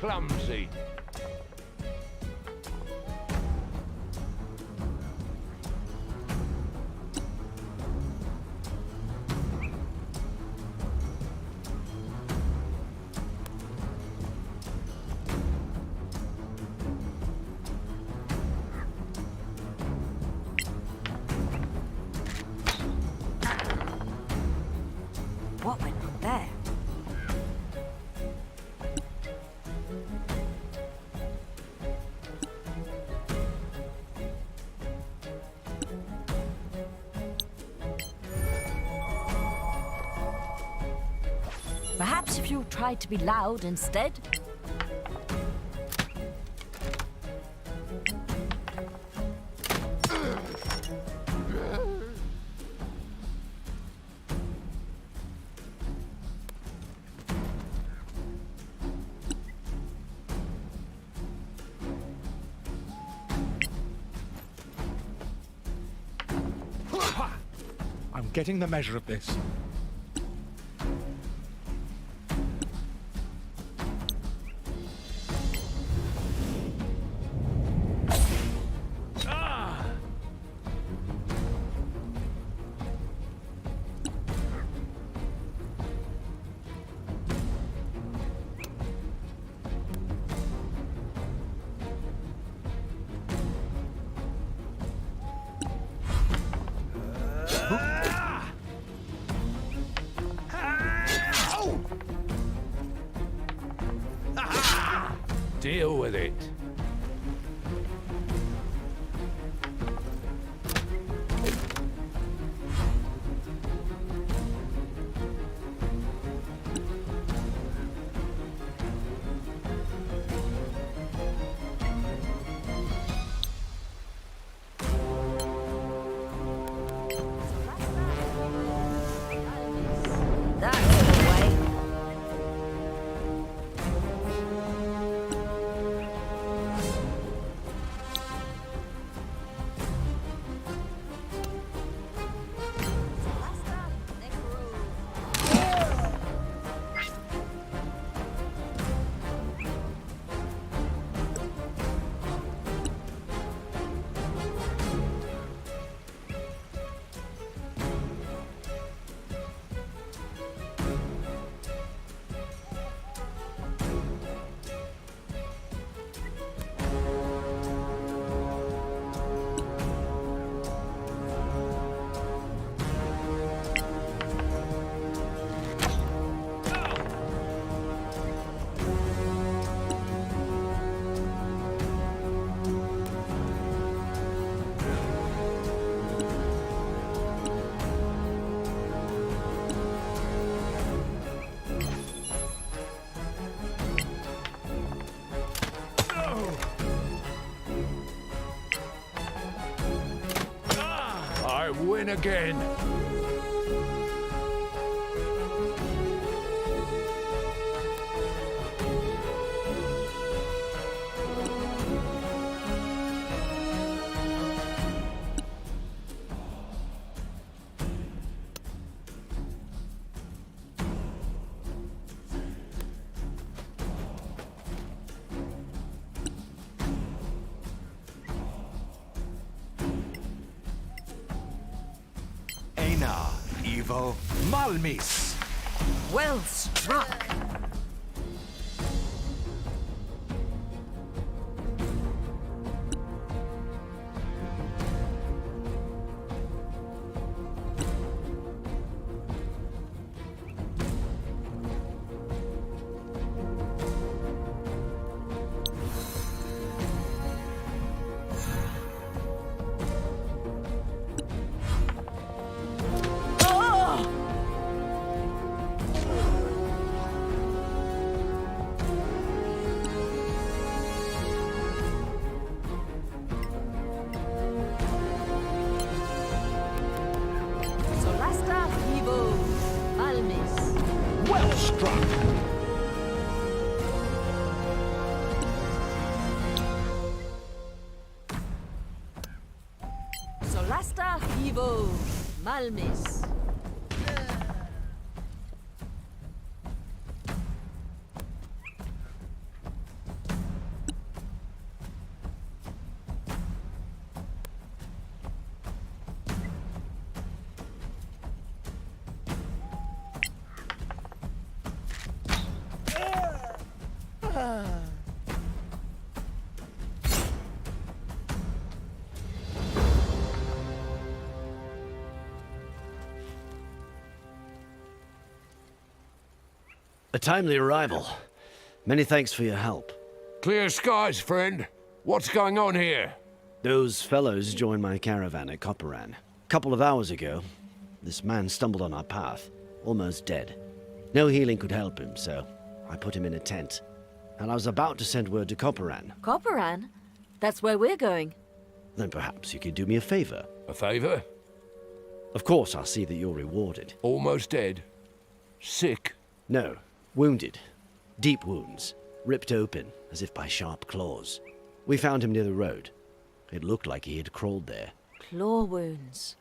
Clumsy. What went wrong there? Perhaps if you tried to be loud instead? I'm getting the measure of this. Deal with it. That's the way. I win again. evil, Malmis. Well struck. Solasta Evo Almis. Well struck. Solasta Evo Malmis. A timely arrival. Many thanks for your help. Clear skies, friend. What's going on here? Those fellows joined my caravan at Copperan. A couple of hours ago, this man stumbled on our path, almost dead. No healing could help him, so I put him in a tent. And I was about to send word to Copperan. Copperan? That's where we're going. Then perhaps you could do me a favor. A favor? Of course, I'll see that you're rewarded. Almost dead. Sick. No, wounded. Deep wounds. Ripped open, as if by sharp claws. We found him near the road. It looked like he had crawled there. Claw wounds.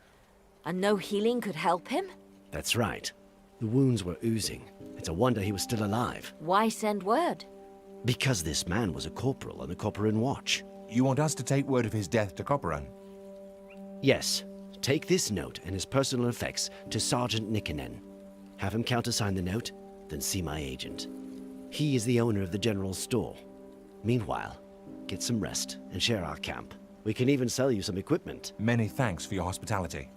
And no healing could help him? That's right. The wounds were oozing. It's a wonder he was still alive. Why send word? Because this man was a corporal on the Copperan Watch. You want us to take word of his death to Copperan? Yes. Take this note and his personal effects to Sergeant Nikkanen. Have him countersign the note, then see my agent. He is the owner of the general store. Meanwhile, get some rest and share our camp. We can even sell you some equipment. Many thanks for your hospitality.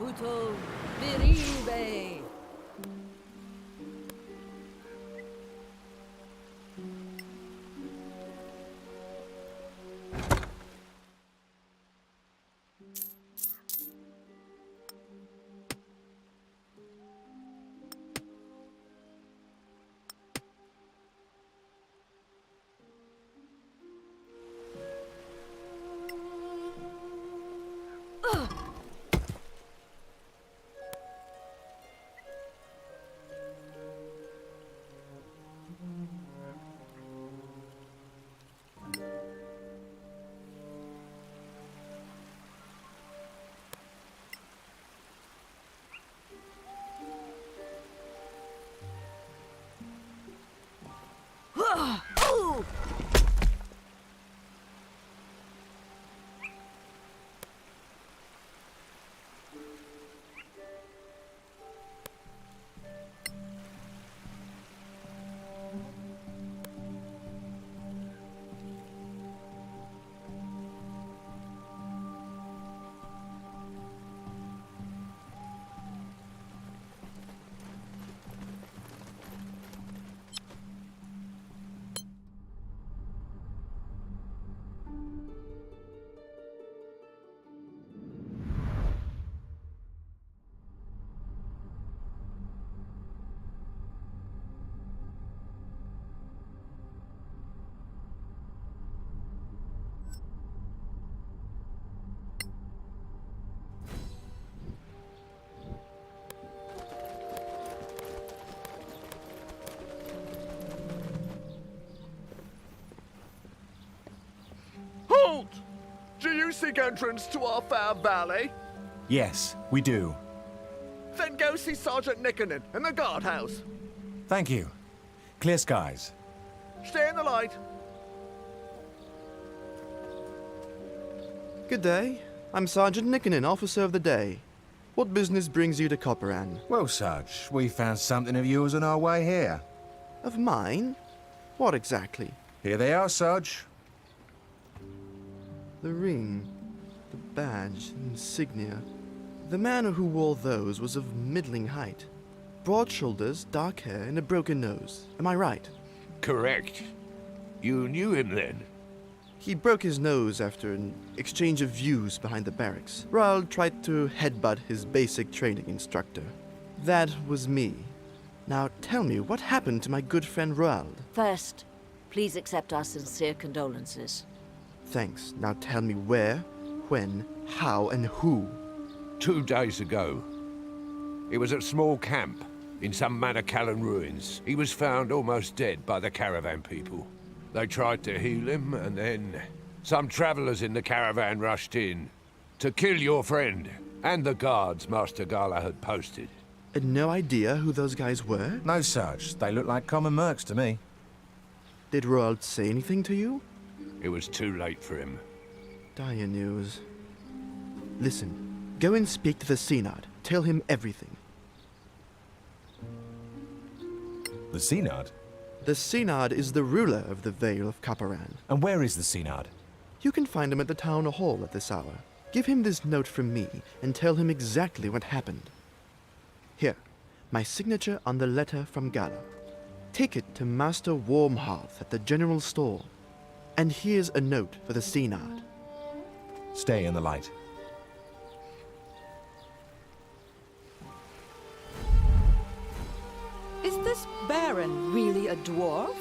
Muto Biribe. Halt! Do you seek entrance to our fair valley? Yes, we do. Then go see Sergeant Nickernon in the guardhouse. Thank you. Clear skies. Stay in the light. Good day. I'm Sergeant Nickernon, Officer of the Day. What business brings you to Copperan? Well, Sarge, we found something of yours on our way here. Of mine? What exactly? Here they are, Sarge. The ring, the badge, insignia. The man who wore those was of middling height. Broad shoulders, dark hair, and a broken nose. Am I right? Correct. You knew him then? He broke his nose after an exchange of views behind the barracks. Roald tried to headbutt his basic training instructor. That was me. Now tell me, what happened to my good friend Roald? First, please accept our sincere condolences. Thanks. Now tell me where, when, how, and who. 2 days ago. It was at small camp in some Manacallan ruins. He was found almost dead by the caravan people. They tried to heal him, and then some travelers in the caravan rushed in to kill your friend and the guards Master Gala had posted. And no idea who those guys were? No, Sarge. They look like common mercs to me. Did Roald say anything to you? It was too late for him. Dire news. Listen, go and speak to the Synod. Tell him everything. The Synod? The Synod is the ruler of the Vale of Copperan. And where is the Synod? You can find him at the town hall at this hour. Give him this note from me and tell him exactly what happened. Here, my signature on the letter from Gala. Take it to Master Warmhearth at the general store. And here's a note for the Synod. Stay in the light. Is this Baron really a dwarf?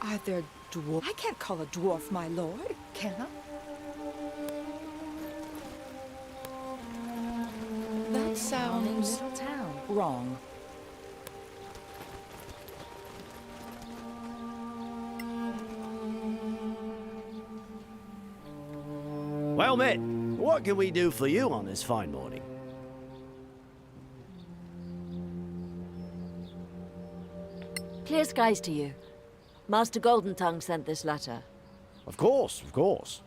Are there dwarf? I can't call a dwarf my lord, can I? That sounds Little town. wrong. Well met. What can we do for you on this fine morning? Clear skies to you. Master Golden Tongue sent this letter. Of course, of course.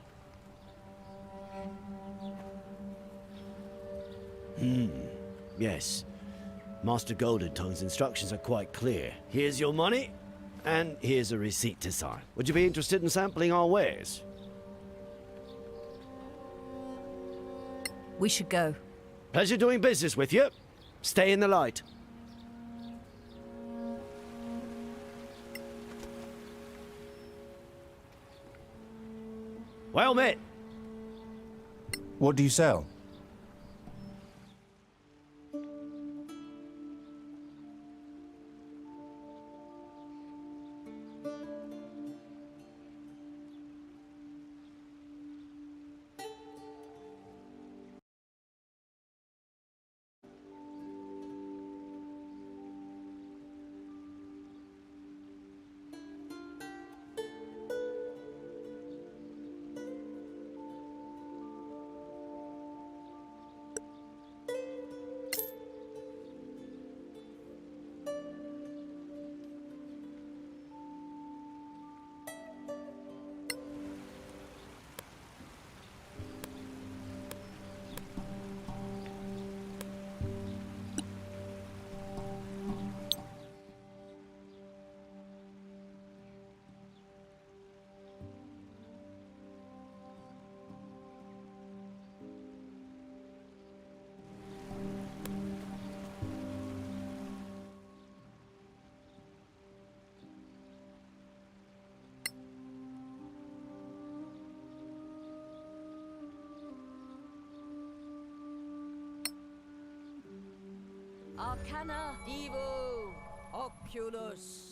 Yes. Master Golden Tongue's instructions are quite clear. Here's your money, and here's a receipt to sign. Would you be interested in sampling our wares? We should go. Pleasure doing business with you. Stay in the light. Well met. What do you sell? Arcana Divo Opulus.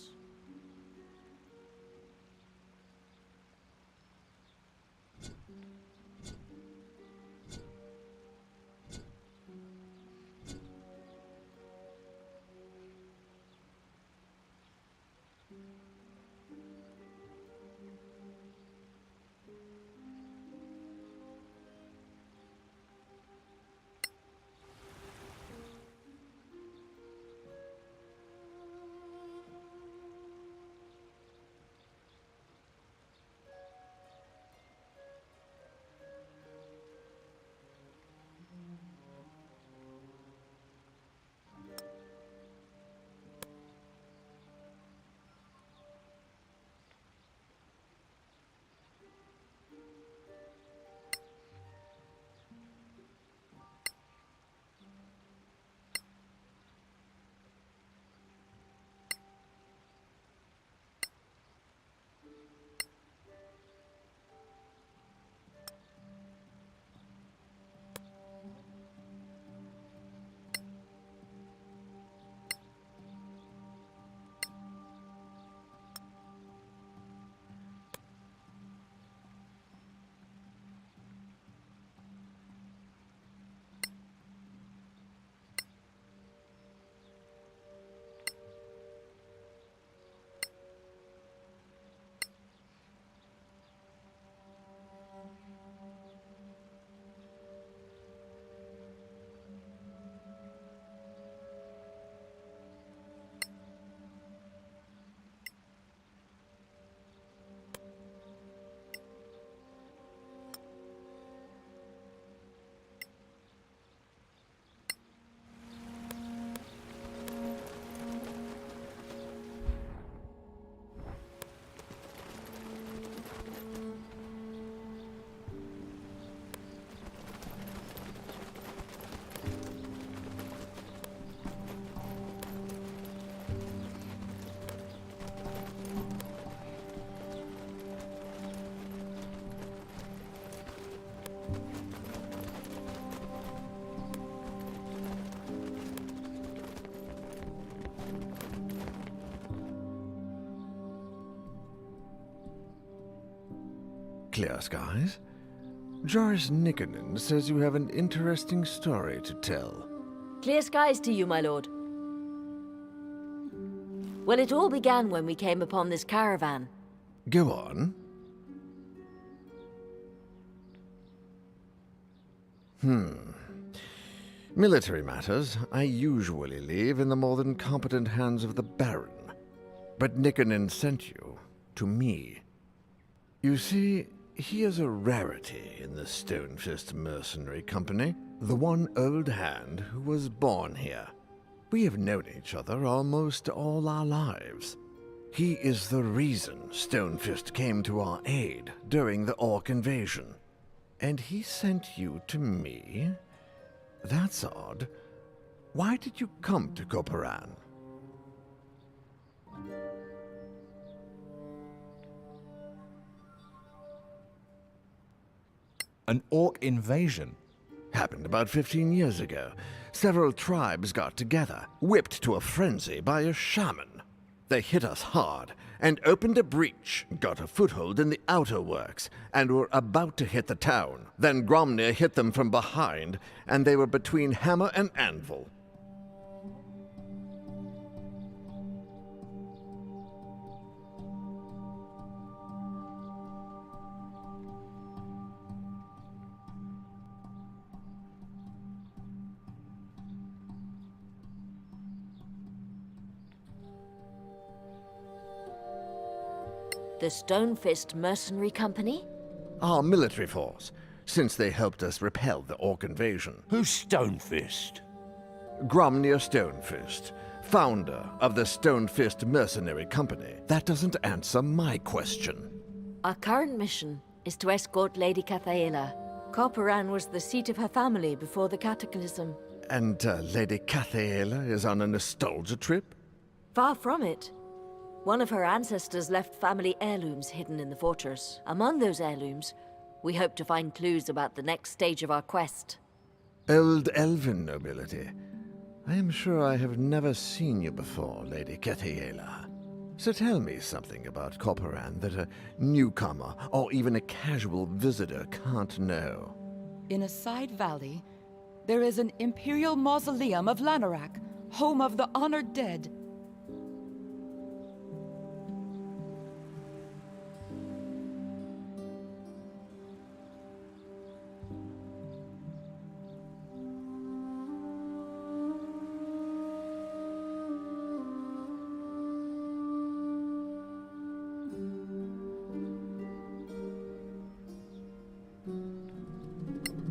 Clear skies. Joris Nicanen says you have an interesting story to tell. Clear skies to you, my lord. Well, it all began when we came upon this caravan. Go on. Military matters I usually leave in the more than competent hands of the Baron. But Nicanen sent you to me. You see, he is a rarity in the Stonefist Mercenary Company, the one old hand who was born here. We have known each other almost all our lives. He is the reason Stonefist came to our aid during the Orc invasion. And he sent you to me That's odd. Why did you come to Koparan? An orc invasion? Happened about 15 years ago. Several tribes got together, whipped to a frenzy by a shaman. They hit us hard and opened a breach, got a foothold in the outer works, and were about to hit the town. Then Gromnir hit them from behind, and they were between hammer and anvil. The Stonefist Mercenary Company? Our military force, since they helped us repel the orc invasion. Who's Stonefist? Gromnir Stonefist, founder of the Stonefist Mercenary Company. That doesn't answer my question. Our current mission is to escort Lady Cathaela. Koparan was the seat of her family before the Cataclysm. And Lady Cathaela is on a nostalgia trip? Far from it. One of her ancestors left family heirlooms hidden in the fortress. Among those heirlooms, we hope to find clues about the next stage of our quest. Old elven nobility. I am sure I have never seen you before, Lady Cathaela. So tell me something about Koparan that a newcomer or even a casual visitor can't know. In a side valley, there is an imperial mausoleum of Lanarak, home of the honored dead.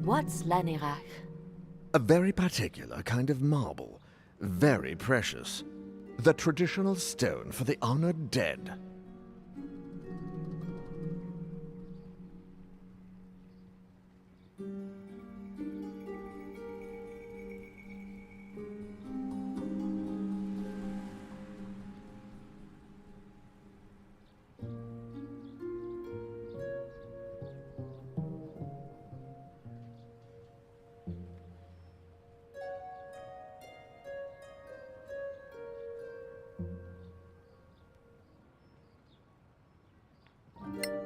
What's Lanarak? A very particular kind of marble, very precious. The traditional stone for the honored dead.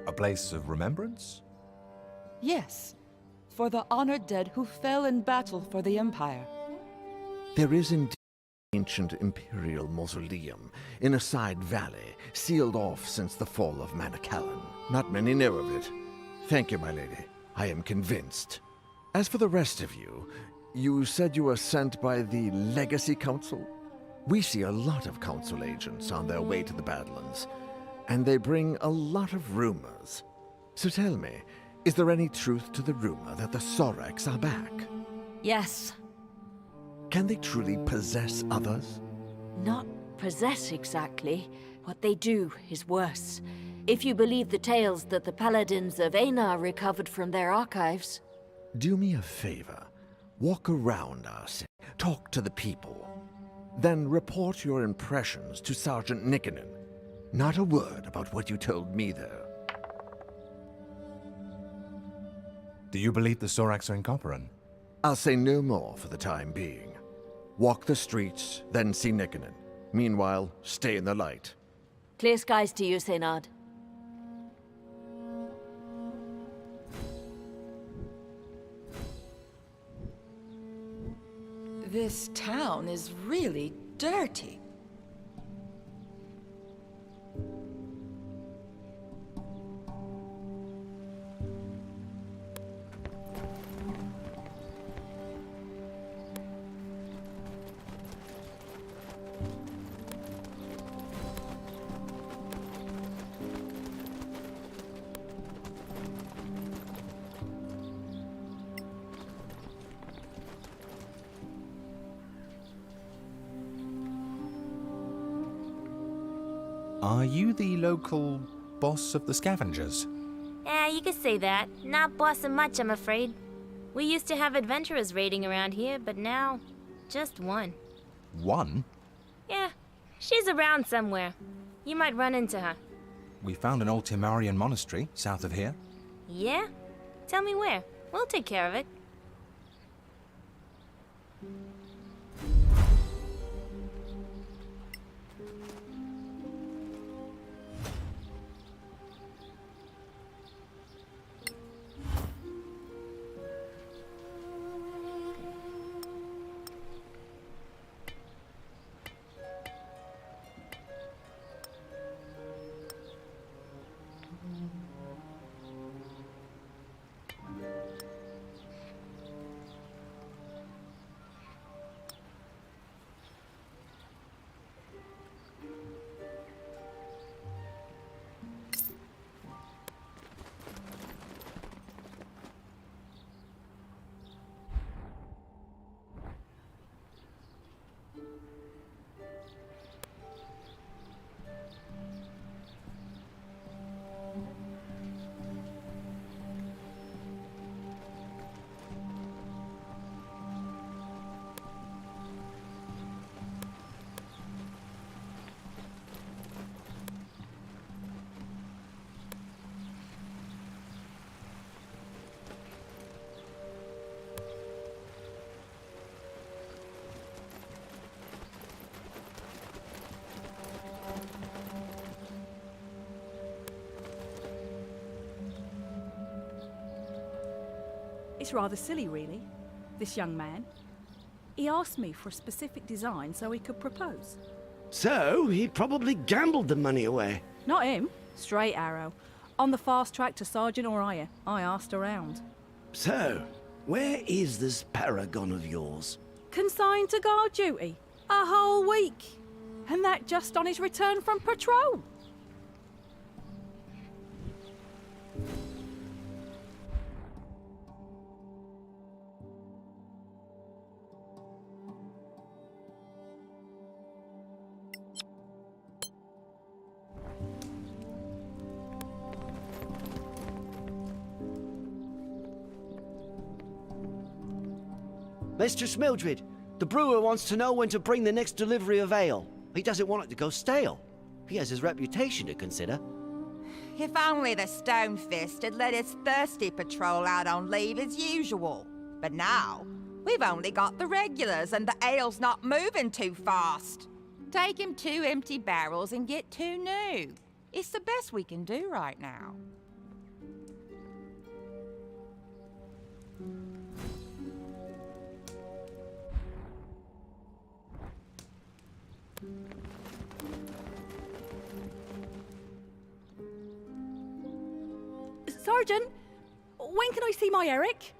A place of remembrance? Yes, for the honored dead who fell in battle for the Empire. There is indeed an ancient imperial mausoleum in a side valley, sealed off since the fall of Manacalon. Not many know of it. Thank you, my lady. I am convinced. As for the rest of you, you said you were sent by the Legacy Council? We see a lot of Council agents on their way to the Badlands, and they bring a lot of rumors. So tell me, is there any truth to the rumor that the Sorax are back? Yes. Can they truly possess others? Not possess exactly. What they do is worse. If you believe the tales that the paladins of Einar recovered from their archives. Do me a favor. Walk around our city, talk to the people. Then report your impressions to Sergeant Nikkonen. Not a word about what you told me, though. Do you believe the Sorax are in Koparan? I'll say no more for the time being. Walk the streets, then see Nikkonen. Meanwhile, stay in the light. Clear skies to you, Seynard. This town is really dirty. Are you the local boss of the scavengers? You could say that. Not bossing much, I'm afraid. We used to have adventurers raiding around here, but now, just one. One? Yeah, she's around somewhere. You might run into her. We found an old Timarian monastery south of here. Yeah? Tell me where. We'll take care of it. It's rather silly, really, this young man. He asked me for a specific design so he could propose. So, he probably gambled the money away. Not him. Straight arrow. On the fast track to sergeant or higher. I asked around. So, where is this paragon of yours? Consigned to guard duty. A whole week. And that just on his return from patrol. Mistress Mildred, the brewer wants to know when to bring the next delivery of ale. He doesn't want it to go stale. He has his reputation to consider. If only the Stonefist had let his thirsty patrol out on leave as usual. But now, we've only got the regulars and the ale's not moving too fast. Take him 2 empty barrels and get 2 new. It's the best we can do right now. Sergeant, when can I see my Eric?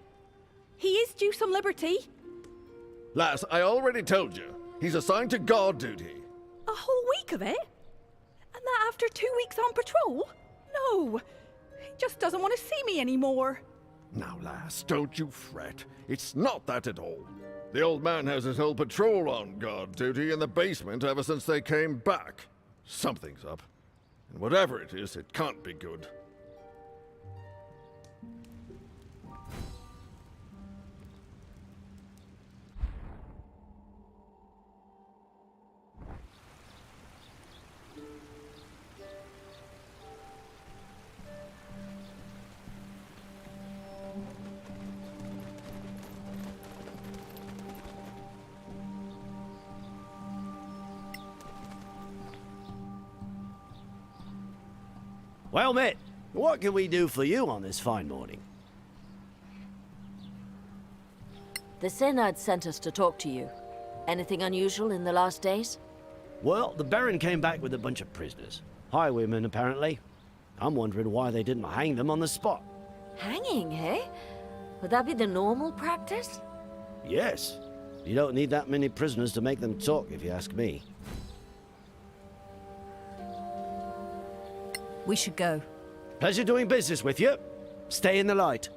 He is due some liberty. Lass, I already told you. He's assigned to guard duty. A whole week of it? And that after 2 weeks on patrol? No, he just doesn't want to see me anymore. Now, lass, don't you fret. It's not that at all. The old man has his whole patrol on guard duty in the basement ever since they came back. Something's up. And whatever it is, it can't be good. Well, mate, what can we do for you on this fine morning? The Synod sent us to talk to you. Anything unusual in the last days? Well, the Baron came back with a bunch of prisoners. Highwaymen, apparently. I'm wondering why they didn't hang them on the spot. Hanging, eh? Would that be the normal practice? Yes. You don't need that many prisoners to make them talk, if you ask me. We should go. Pleasure doing business with you. Stay in the light.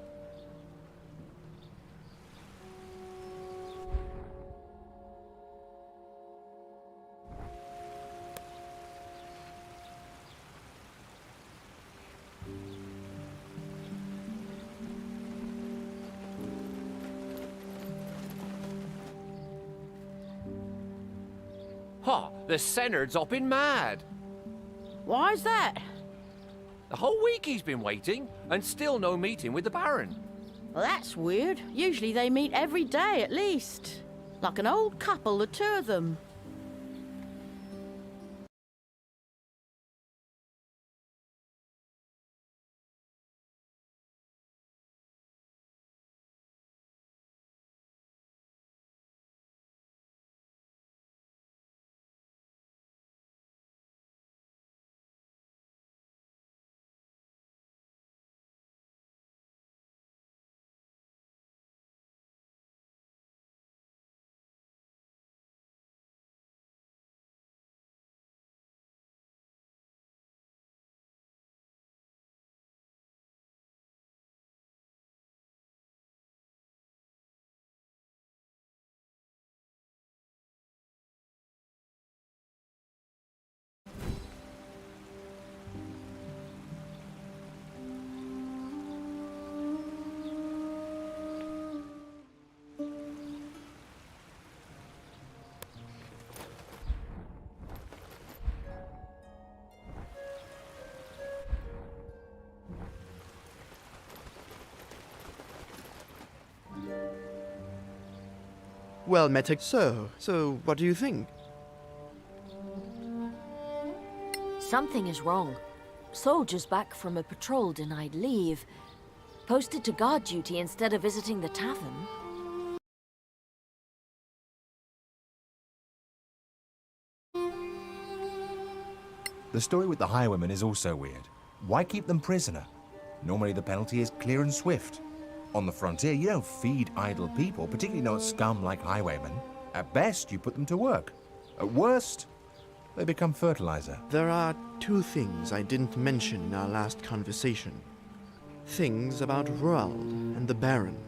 Ha! The Senard's hopping mad. Why's that? The whole week he's been waiting, and still no meeting with the Baron. Well, that's weird. Usually they meet every day at least. Like an old couple, the two of them. Well, Metek, so what do you think? Something is wrong. Soldiers back from a patrol denied leave. Posted to guard duty instead of visiting the tavern. The story with the highwaymen is also weird. Why keep them prisoner? Normally the penalty is clear and swift. On the frontier, you don't feed idle people, particularly not scum like highwaymen. At best, you put them to work. At worst, they become fertilizer. There are two things I didn't mention in our last conversation. Things about Roald and the Baron.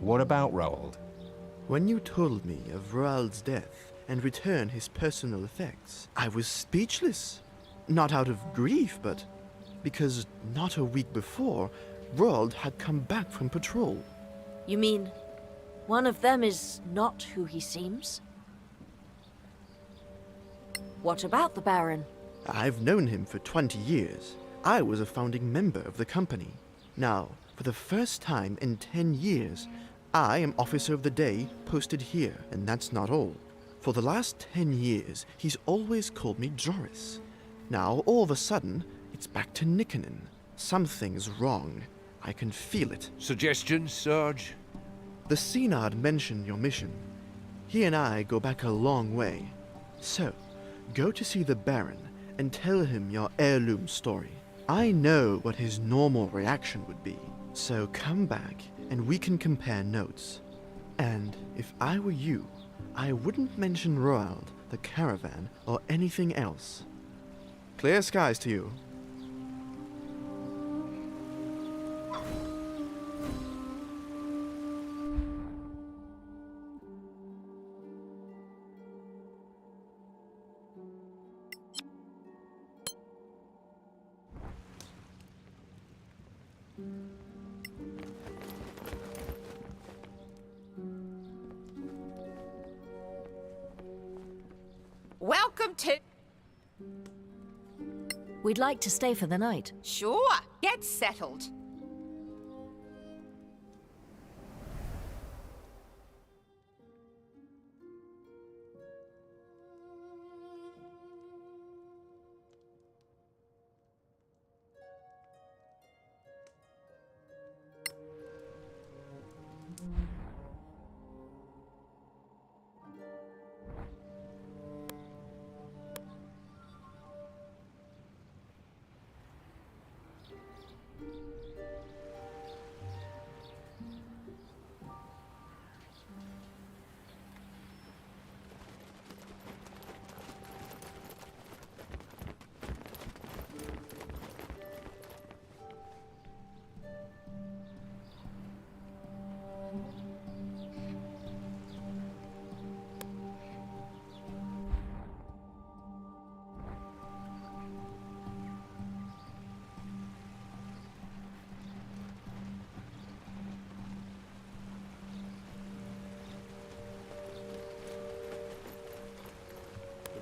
What about Roald? When you told me of Roald's death and returned his personal effects, I was speechless. Not out of grief, but because not a week before, Roald had come back from patrol. You mean, one of them is not who he seems? What about the Baron? I've known him for 20 years. I was a founding member of the company. Now, for the first time in 10 years, I am Officer of the Day posted here, and that's not all. For the last 10 years, he's always called me Joris. Now, all of a sudden, it's back to Nikkonen. Something's wrong. I can feel it. Suggestions, Sarge? The Synod mentioned your mission. He and I go back a long way. So, go to see the Baron and tell him your heirloom story. I know what his normal reaction would be. So come back and we can compare notes. And if I were you, I wouldn't mention Roald, the caravan, or anything else. Clear skies to you. Welcome to... We'd like to stay for the night. Sure, get settled.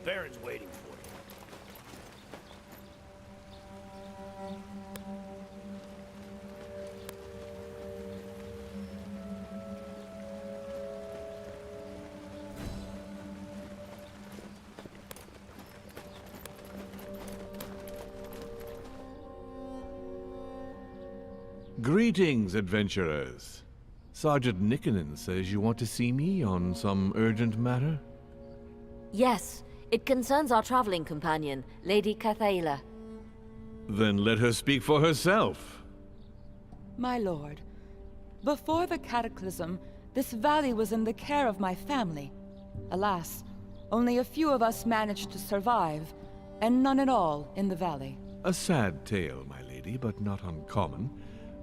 Baron's waiting for you. Greetings, adventurers. Sergeant Nickenen says you want to see me on some urgent matter? Yes, it concerns our traveling companion, Lady Cathaela. Then let her speak for herself. My lord, before the cataclysm, this valley was in the care of my family. Alas, only a few of us managed to survive, and none at all in the valley. A sad tale, my lady, but not uncommon.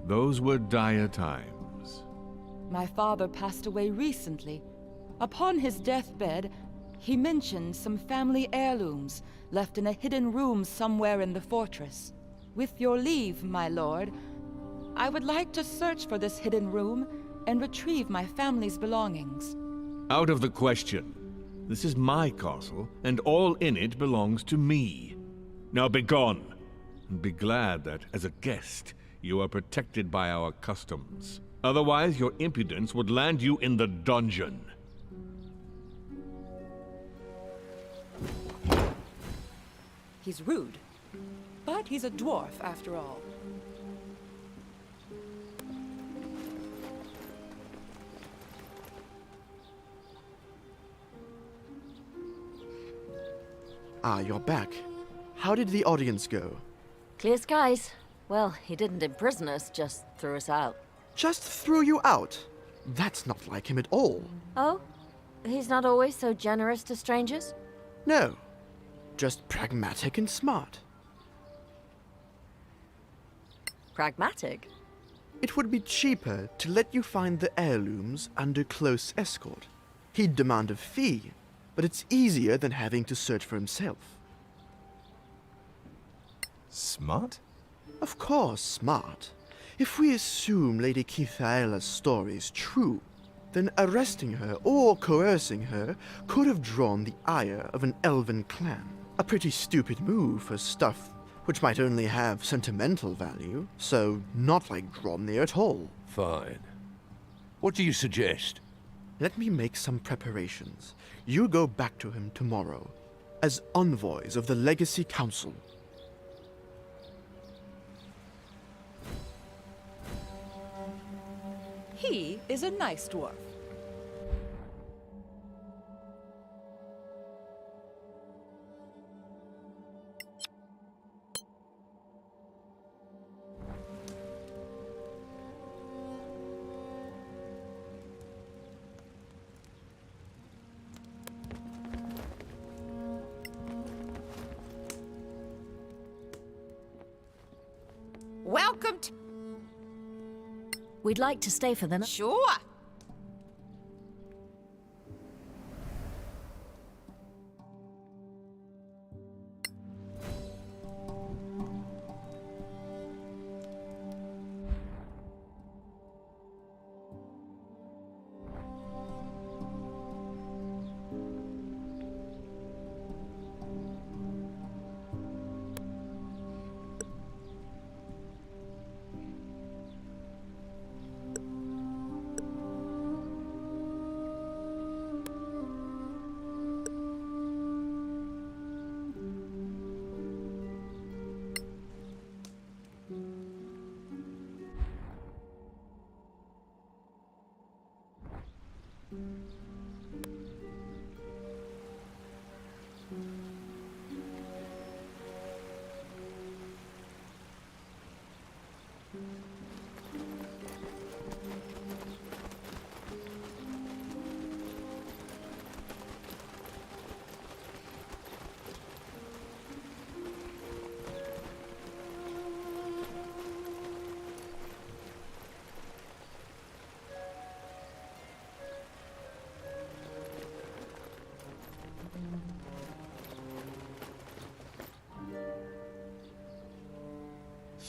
Those were dire times. My father passed away recently. Upon his deathbed, he mentioned some family heirlooms left in a hidden room somewhere in the fortress. With your leave, my lord, I would like to search for this hidden room and retrieve my family's belongings. Out of the question. This is my castle, and all in it belongs to me. Now begone, and be glad that, as a guest, you are protected by our customs. Otherwise, your impudence would land you in the dungeon. He's rude, but he's a dwarf after all. Ah, you're back. How did the audience go? Clear skies. Well, he didn't imprison us, just threw us out. Just threw you out? That's not like him at all. Oh? He's not always so generous to strangers? No. Just pragmatic and smart. Pragmatic? It would be cheaper to let you find the heirlooms under close escort. He'd demand a fee, but it's easier than having to search for himself. Smart? Of course, smart. If we assume Lady Cathaela's story is true, then arresting her or coercing her could have drawn the ire of an elven clan. A pretty stupid move for stuff which might only have sentimental value, so not like Gromnir at all. Fine. What do you suggest? Let me make some preparations. You go back to him tomorrow, as envoys of the Legacy Council. He is a nice dwarf. Welcome to... We'd like to stay for the night. Sure.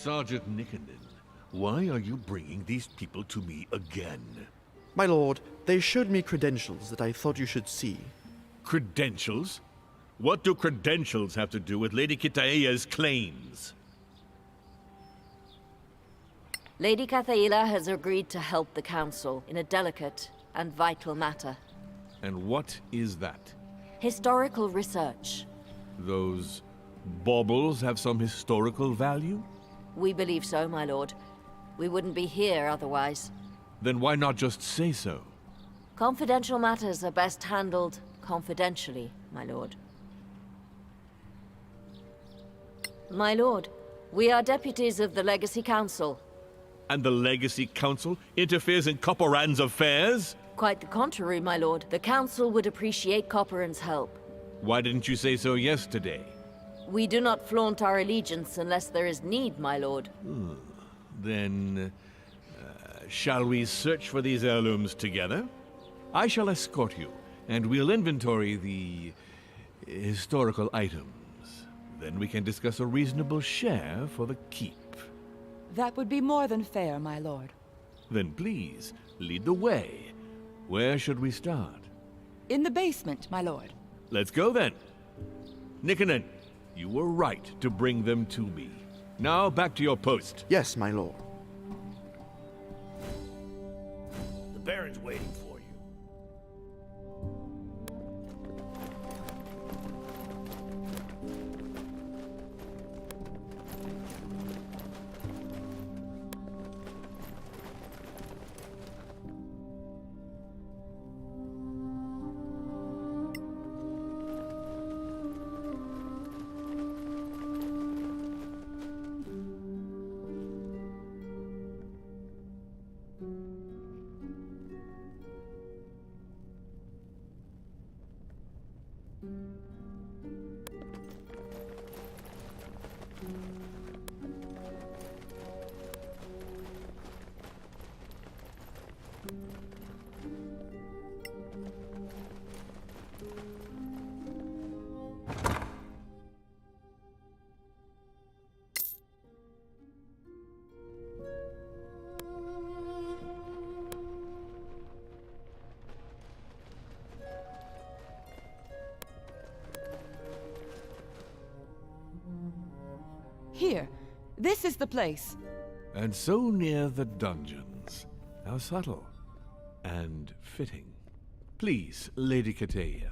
Sergeant Nickenen, why are you bringing these people to me again? My lord, they showed me credentials that I thought you should see. Credentials? What do credentials have to do with Lady Kitaea's claims? Lady Cathaela has agreed to help the Council in a delicate and vital matter. And what is that? Historical research. Those baubles have some historical value? We believe so, my lord. We wouldn't be here otherwise. Then why not just say so? Confidential matters are best handled confidentially, my lord. My lord, we are deputies of the Legacy Council. And the Legacy Council interferes in Copperan's affairs? Quite the contrary, my lord. The Council would appreciate Copperan's help. Why didn't you say so yesterday? We do not flaunt our allegiance unless there is need, my lord. Then, shall we search for these heirlooms together? I shall escort you, and we'll inventory the historical items. Then we can discuss a reasonable share for the keep. That would be more than fair, my lord. Then please, lead the way. Where should we start? In the basement, my lord. Let's go then. Nikkonen, you were right to bring them to me. Now back to your post. Yes, my lord. The Baron's waiting for you. Here, this is the place. And so near the dungeons. How subtle. And fitting. Please, Lady Kitaea,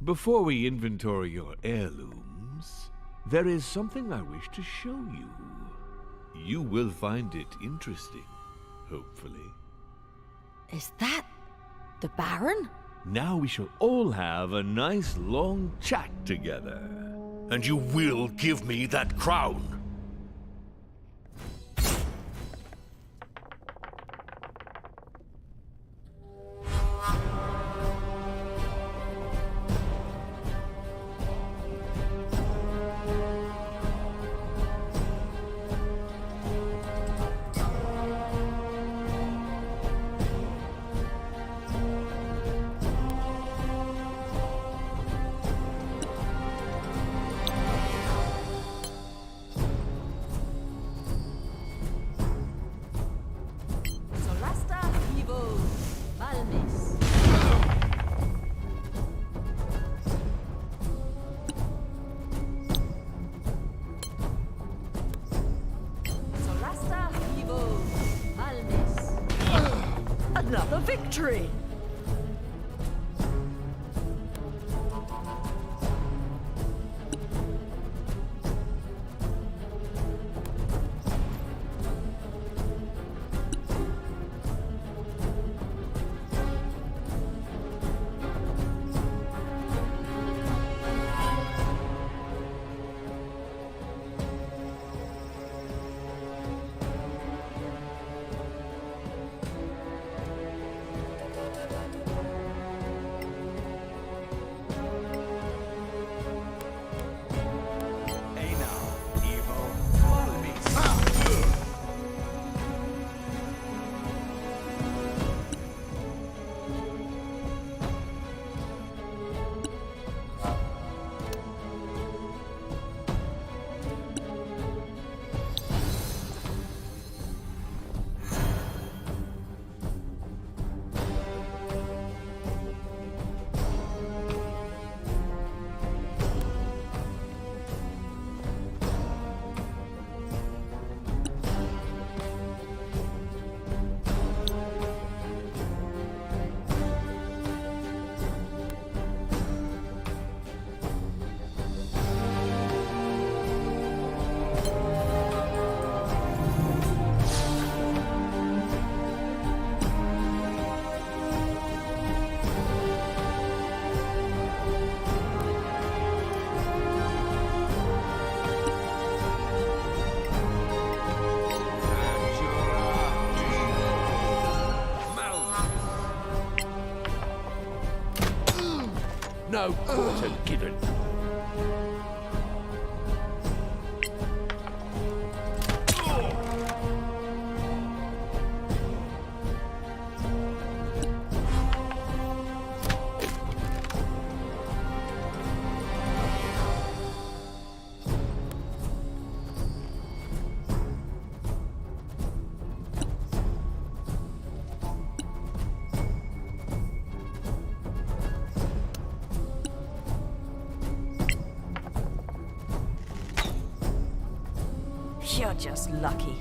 before we inventory your heirlooms, there is something I wish to show you. You will find it interesting, hopefully. Is that the Baron? Now we shall all have a nice long chat together. And you will give me that crown. Solasta vivo, Malmis. Solasta vivo, Malmis. Another victory! No quarter given. You're just lucky.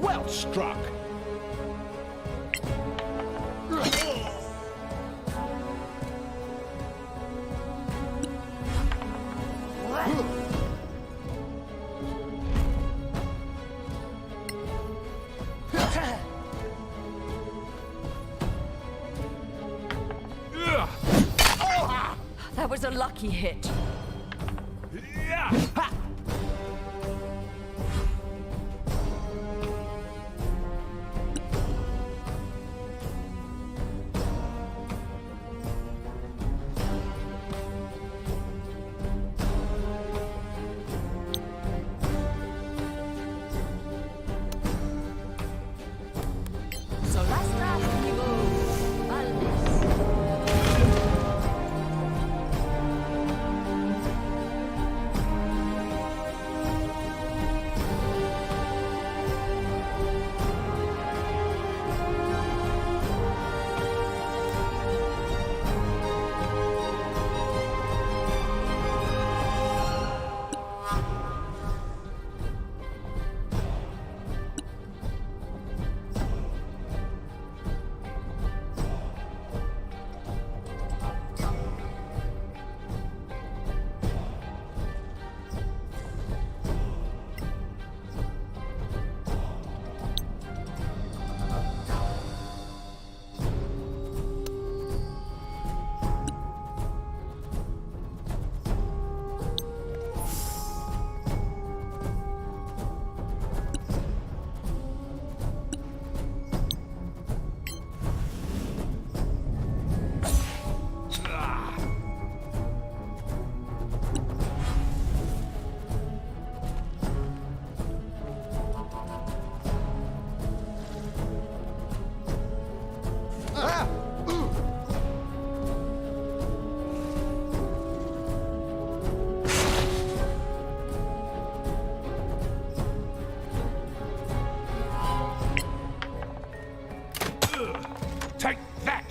Well struck! That was a lucky hit. Solasta, amigos. Alves. Take that!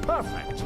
Perfect!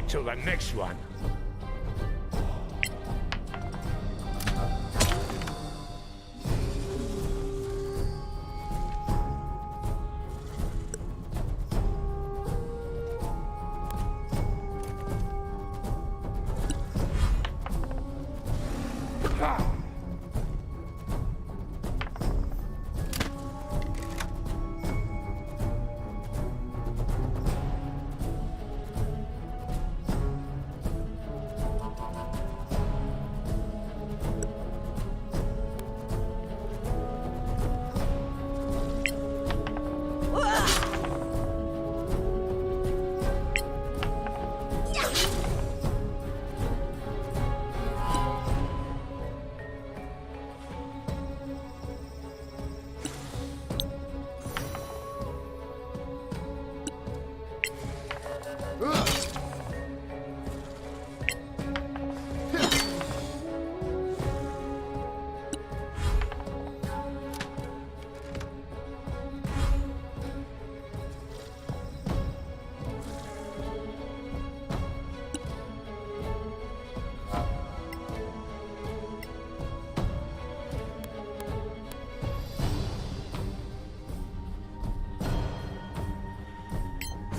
till the next one.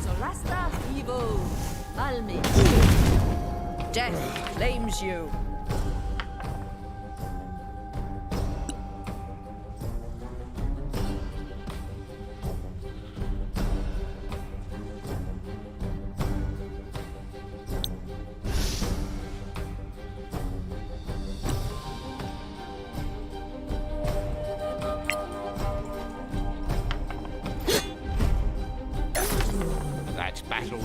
Solasta Evo, Almi. Death claims you. That's battle.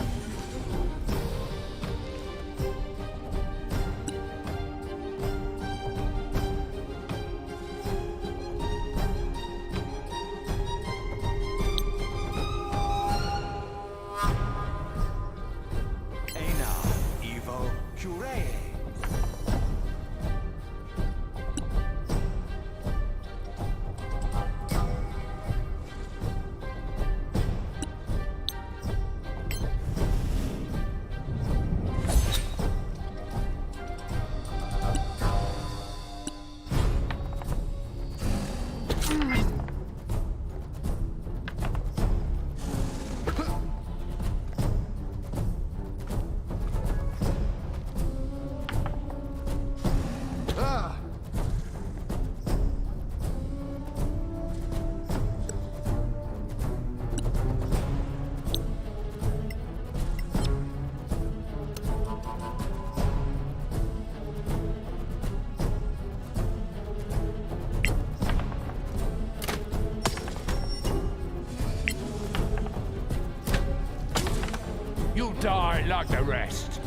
You'll die like the rest.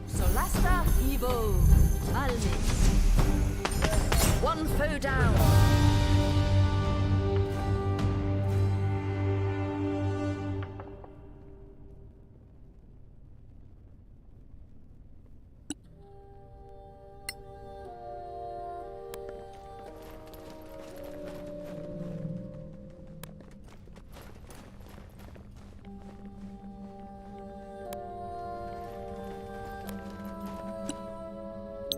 Solasta Evo, Almi. One foe down.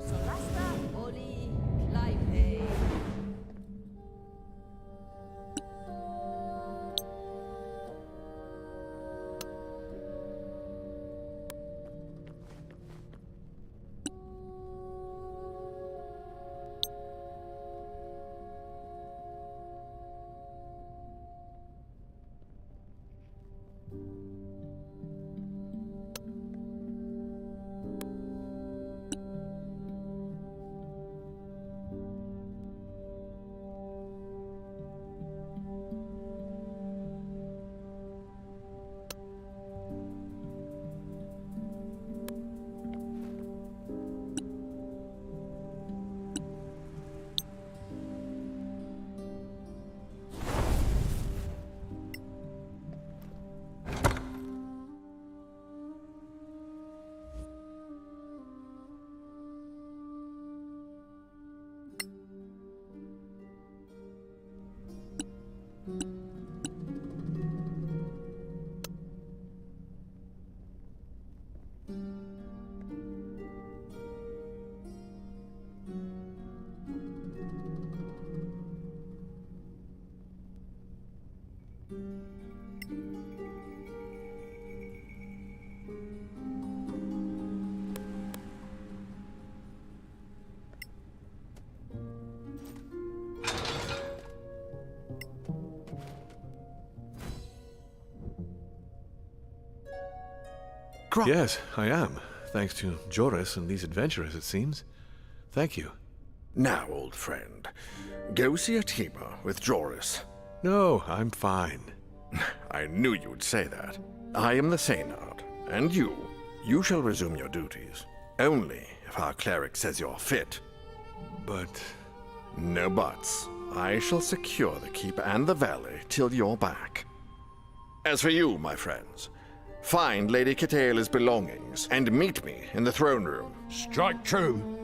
Solasta Oli Clive. Yes, I am. Thanks to Joris and these adventurers, it seems. Thank you. Now, old friend, go see a Tima with Joris. No, I'm fine. I knew you would say that. I am the Seynard, and you shall resume your duties. Only if our cleric says you're fit. But... No buts. I shall secure the keep and the valley till you're back. As for you, my friends, find Lady Catale's belongings and meet me in the throne room. Strike true.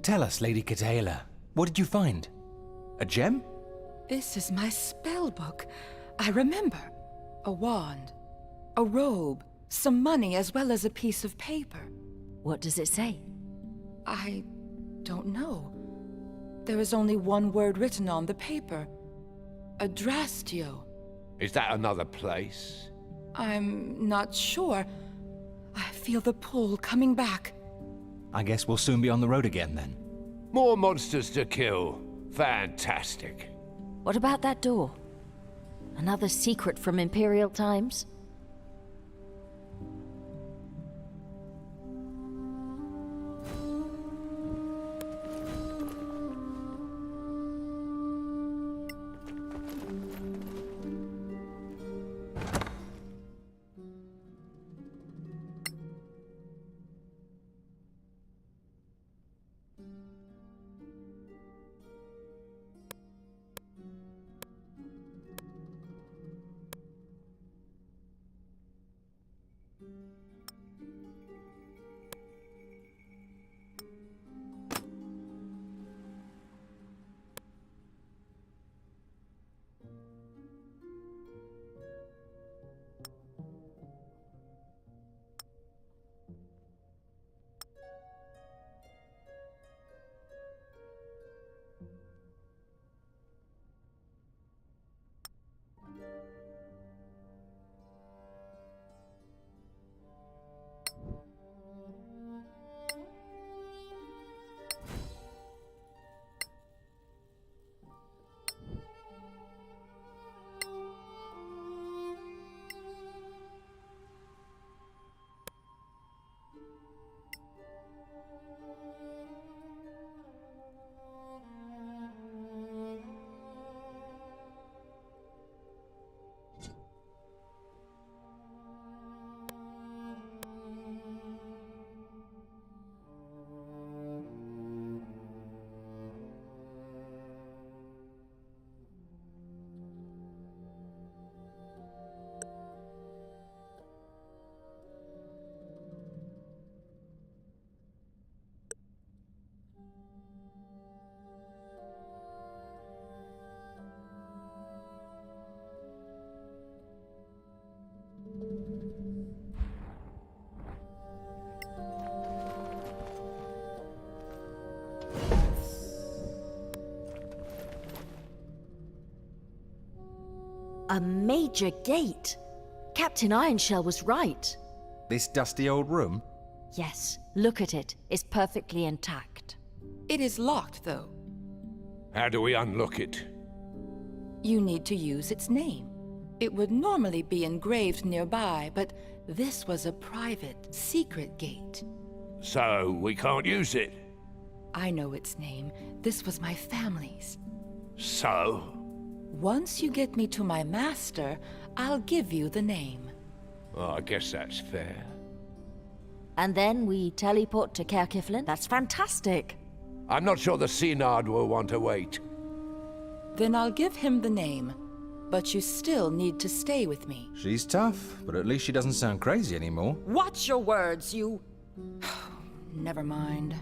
Tell us, Lady Catala, what did you find? A gem? This is my spell book. I remember. A wand, a robe, some money, as well as a piece of paper. What does it say? I don't know. There is only one word written on the paper. Adrastio. Is that another place? I'm not sure. I feel the pull coming back. I guess we'll soon be on the road again, then. More monsters to kill. Fantastic. What about that door? Another secret from Imperial times? A major gate. Captain Ironshell was right. This dusty old room? Yes, look at it. It's perfectly intact. It is locked, though. How do we unlock it? You need to use its name. It would normally be engraved nearby, but This was a private, secret gate. So we can't use it. I know its name. This was my family's. So? Once you get me to my master, I'll give you the name. Oh, I guess that's fair. And then we teleport to Caer Kiflin? That's fantastic. I'm not sure the Synod will want to wait. Then I'll give him the name. But you still need to stay with me. She's tough, but at least she doesn't sound crazy anymore. Watch your words, you... Never mind.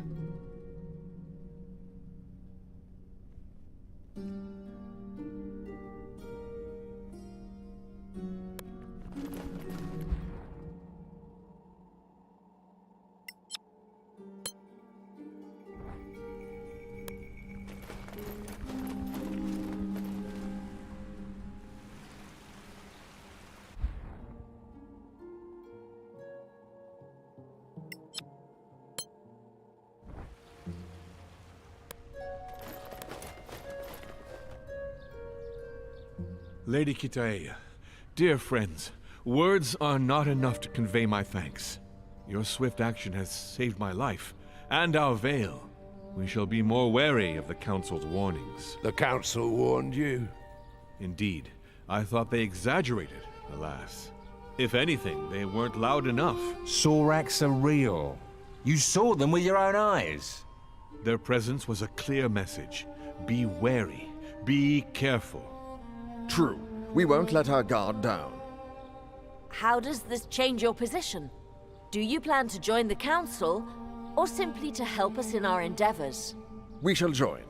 Lady Kitaea, dear friends, words are not enough to convey my thanks. Your swift action has saved my life, and our Vale. We shall be more wary of the Council's warnings. The Council warned you? Indeed. I thought they exaggerated, alas. If anything, they weren't loud enough. Sorax are real. You saw them with your own eyes. Their presence was a clear message. Be wary. Be careful. True. We won't let our guard down. How does this change your position? Do you plan to join the Council, or simply to help us in our endeavors? We shall join.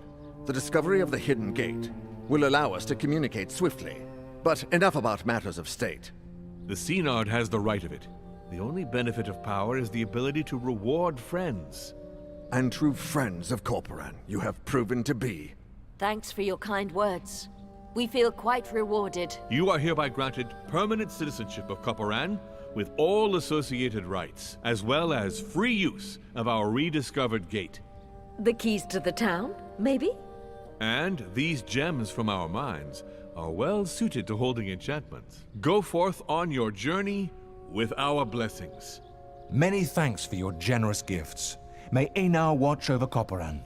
The discovery of the hidden gate will allow us to communicate swiftly. But enough about matters of state. The Synod has the right of it. The only benefit of power is the ability to reward friends. And true friends of Corporan you have proven to be. Thanks for your kind words. We feel quite rewarded. You are hereby granted permanent citizenship of Corporan, with all associated rights, as well as free use of our rediscovered gate. The keys to the town, maybe? And these gems from our mines are well suited to holding enchantments. Go forth on your journey with our blessings. Many thanks for your generous gifts. May Einar watch over Corporan.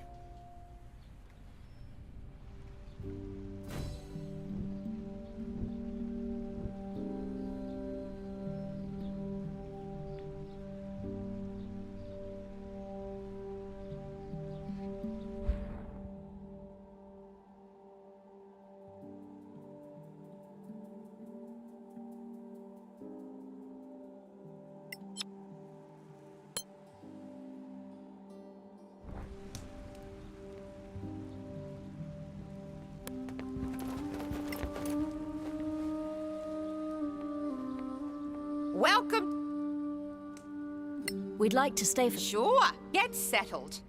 Welcome. We'd like to stay for... Sure. Get settled.